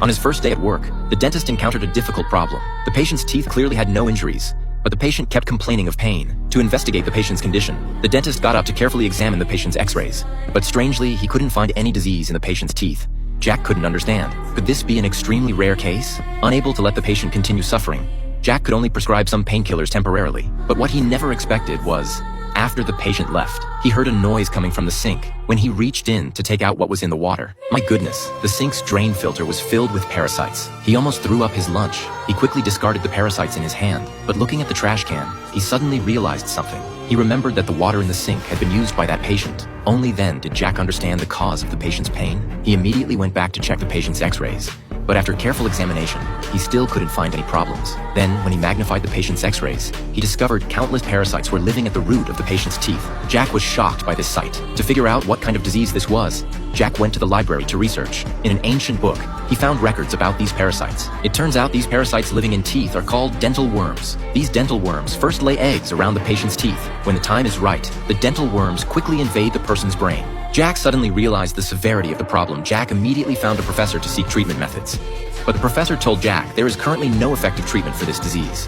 On his first day at work, the dentist encountered a difficult problem. The patient's teeth clearly had no injuries, but the patient kept complaining of pain. To investigate the patient's condition, the dentist got up to carefully examine the patient's x-rays. But strangely, he couldn't find any disease in the patient's teeth. Jack couldn't understand. Could this be an extremely rare case? Unable to let the patient continue suffering, Jack could only prescribe some painkillers temporarily. But what he never expected was, after the patient left, he heard a noise coming from the sink when he reached in to take out what was in the water. My goodness, the sink's drain filter was filled with parasites. He almost threw up his lunch. He quickly discarded the parasites in his hand, but looking at the trash can, he suddenly realized something. He remembered that the water in the sink had been used by that patient. Only then did Jack understand the cause of the patient's pain. He immediately went back to check the patient's x-rays. But after careful examination, he still couldn't find any problems. Then, when he magnified the patient's x-rays, he discovered countless parasites were living at the root of the patient's teeth. Jack was shocked by this sight. To figure out what kind of disease this was, Jack went to the library to research. In an ancient book, he found records about these parasites. It turns out these parasites living in teeth are called dental worms. These dental worms first lay eggs around the patient's teeth. When the time is right, the dental worms quickly invade the person's brain. Jack suddenly realized the severity of the problem. Jack immediately found a professor to seek treatment methods. But the professor told Jack there is currently no effective treatment for this disease.